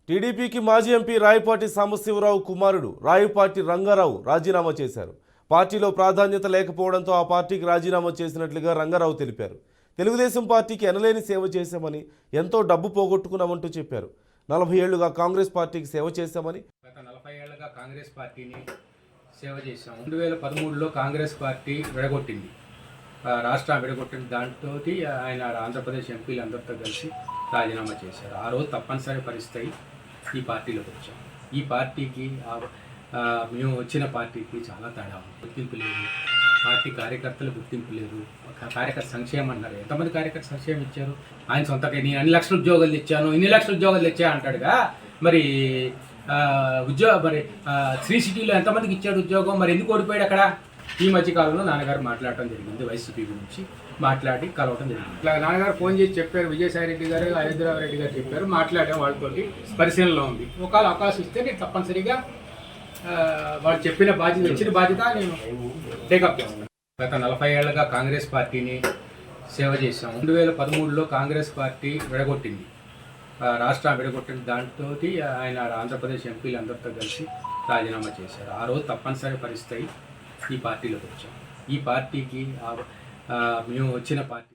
టీడీపీకి మాజీ ఎంపీ రాయపాటి సాంబశివరావు కుమారుడు రాయపాటి రంగారావు రాజీనామా చేశారు. పార్టీలో ప్రాధాన్యత లేకపోవడంతో ఆ పార్టీకి రాజీనామా చేసినట్లుగా రంగారావు తెలిపారు. తెలుగుదేశం పార్టీకి ఎనలేని సేవ చేశామని, ఎంతో డబ్బు పోగొట్టుకున్నామంటూ చెప్పారు. 40 ఏళ్లుగా కాంగ్రెస్ పార్టీకి సేవ చేశామని, గత 40 ఏళ్లుగా కాంగ్రెస్ పార్టీని సేవ చేశాం. 2013లో కాంగ్రెస్ పార్టీ విడగొట్టింది, రాష్ట్రం విడగొట్టిన దాంతో ఆయన ఆంధ్రప్రదేశ్ ఎంపీలు అందరితో కలిసి రాజీనామా చేశారు. ఆ రోజు తప్పనిసరి పరిస్థితి ఈ పార్టీలోకి వచ్చాం. ఈ పార్టీకి మేము వచ్చిన పార్టీకి చాలా తేడా ఉంది. గుర్తింపు లేదు, పార్టీ కార్యకర్తలు గుర్తింపు లేదు. కార్యకర్త సంక్షేమం అన్నారు. ఎంతమంది కార్యకర్త సంక్షేమం ఇచ్చారు? ఆయన సొంతగా నేను అన్ని లక్షల ఉద్యోగాలు తెచ్చాను, ఇన్ని లక్షల ఉద్యోగాలు తెచ్చా అంటాడుగా. మరి మరి శ్రీ సిటీలో ఎంతమందికి ఇచ్చాడు ఉద్యోగం? మరి ఎందుకు ఓడిపోయాడు అక్కడ? ఈ మధ్యకాలంలో నాన్నగారు మాట్లాడటం జరిగింది, వైసీపీ గురించి మాట్లాడి కలవటం జరిగింది. ఇట్లా నాన్నగారు ఫోన్ చేసి చెప్పారు, విజయసాయి రెడ్డి గారు, అయోధ్యరావు రెడ్డి గారు చెప్పారు, మాట్లాడాం, వాళ్ళతోటి పరిశీలనలో ఉంది. ఒకవేళ అవకాశం ఇస్తే నేను తప్పనిసరిగా వాళ్ళు చెప్పిన బాధ్యత, ఇచ్చిన బాధ్యత నేను టేకప్ చేస్తాను. గత 40 ఏళ్లుగా కాంగ్రెస్ పార్టీని సేవ చేశాం. 2013లో కాంగ్రెస్ పార్టీ విడగొట్టింది, రాష్ట్రం విడగొట్టిన దాంతో ఆయన ఆంధ్రప్రదేశ్ ఎంపీలు అందరితో కలిసి రాజీనామా చేశారు. ఆ రోజు తప్పనిసరి పరిస్థితి ఈ పార్టీలోకి వచ్చాం. ఈ పార్టీకి మేము వచ్చిన పార్టీ